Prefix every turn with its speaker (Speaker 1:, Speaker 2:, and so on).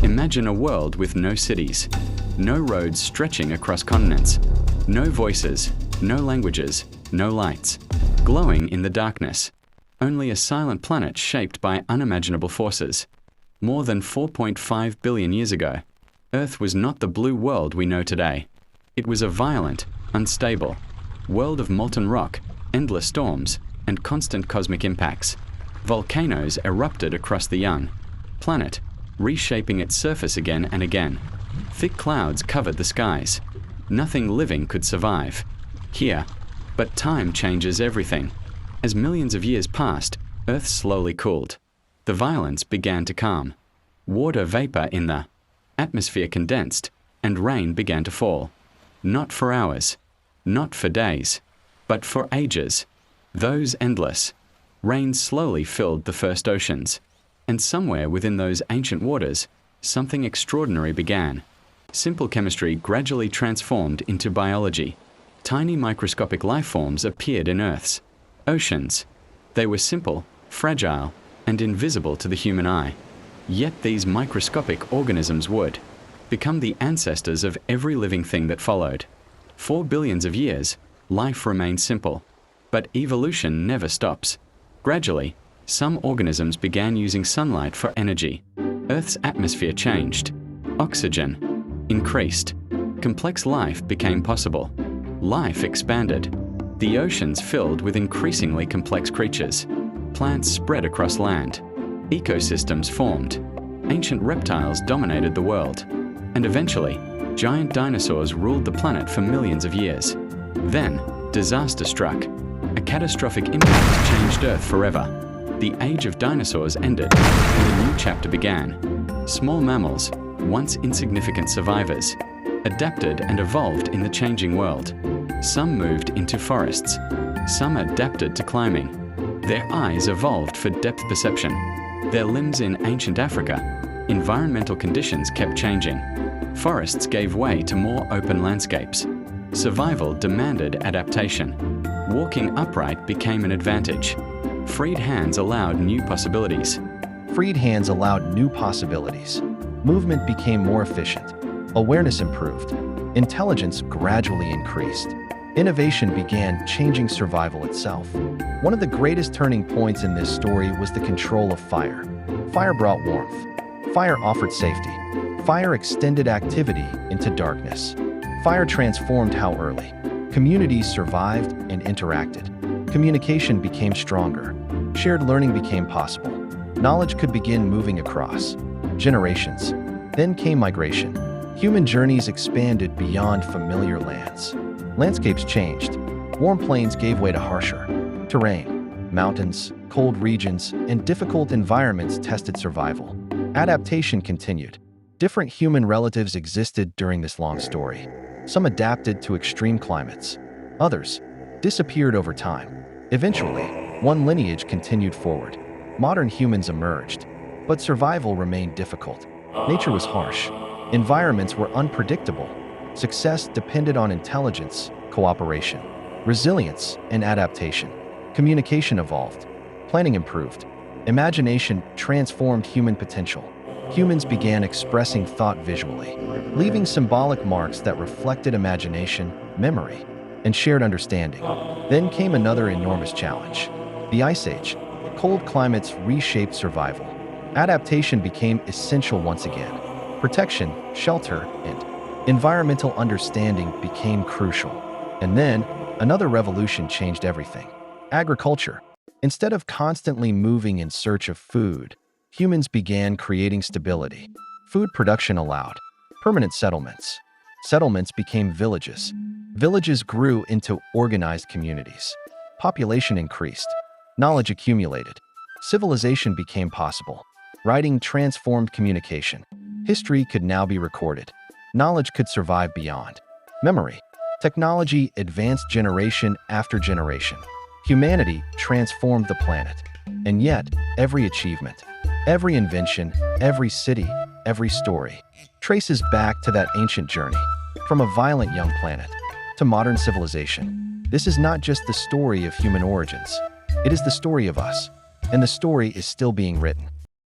Speaker 1: Imagine a world with no cities, no roads stretching across continents, no voices, no languages, no lights, glowing in the darkness. Only a silent planet shaped by unimaginable forces. More than 4.5 billion years ago, Earth was not the blue world we know today. It was a violent, unstable world of molten rock, endless storms, and constant cosmic impacts. Volcanoes erupted across the young planet, reshaping its surface again and again. Thick clouds covered the skies. Nothing living could survive here. But time changes everything. As millions of years passed, Earth slowly cooled. The violence began to calm. Water vapor in the atmosphere condensed, and rain began to fall. Not for hours, not for days, but for ages. Those endless. Rain slowly filled the first oceans. And somewhere within those ancient waters, something extraordinary began. Simple chemistry gradually transformed into biology. Tiny microscopic life forms appeared in Earth's oceans. They were simple, fragile, and invisible to the human eye. Yet these microscopic organisms would become the ancestors of every living thing that followed. For billions of years, life remained simple. But evolution never stops. Gradually, some organisms began using sunlight for energy. Earth's atmosphere changed. Oxygen increased. Complex life became possible. Life expanded. The oceans filled with increasingly complex creatures. Plants spread across land. Ecosystems formed. Ancient reptiles dominated the world. And eventually, giant dinosaurs ruled the planet for millions of years. Then, disaster struck. A catastrophic impact changed Earth forever. The age of dinosaurs ended, and a new chapter began. Small mammals, once insignificant survivors, adapted and evolved in the changing world. Some moved into forests. Some adapted to climbing. Their eyes evolved for depth perception. Their limbs in ancient Africa. Environmental conditions kept changing. Forests gave way to more open landscapes. Survival demanded adaptation. Walking upright became an advantage. Freed hands allowed new possibilities.
Speaker 2: Freed hands allowed new possibilities. Movement became more efficient. Awareness improved. Intelligence gradually increased. Innovation began changing survival itself. One of the greatest turning points in this story was the control of fire. Fire brought warmth. Fire offered safety. Fire extended activity into darkness. Fire transformed how early communities survived and interacted. Communication became stronger. Shared learning became possible. Knowledge could begin moving across generations. Then came migration. Human journeys expanded beyond familiar lands. Landscapes changed. Warm plains gave way to harsher terrain. Mountains, cold regions, and difficult environments tested survival. Adaptation continued. Different human relatives existed during this long story. Some adapted to extreme climates. Others disappeared over time. Eventually, one lineage continued forward. Modern humans emerged, but survival remained difficult. Nature was harsh. Environments were unpredictable. Success depended on intelligence, cooperation, resilience, and adaptation. Communication evolved. Planning improved. Imagination transformed human potential. Humans began expressing thought visually, leaving symbolic marks that reflected imagination, memory, and shared understanding. Then came another enormous challenge. The Ice Age. Cold climates reshaped survival. Adaptation became essential once again. Protection, shelter, and environmental understanding became crucial. And then, another revolution changed everything. Agriculture. Instead of constantly moving in search of food, humans began creating stability. Food production allowed permanent settlements. Settlements became villages. Villages grew into organized communities. Population increased. Knowledge accumulated. Civilization became possible. Writing transformed communication. History could now be recorded. Knowledge could survive beyond memory. Technology advanced generation after generation. Humanity transformed the planet. And yet, every achievement, every invention, every city, every story traces back to that ancient journey. From a violent young planet to modern civilization. This is not just the story of human origins. It is the story of us. And the story is still being written.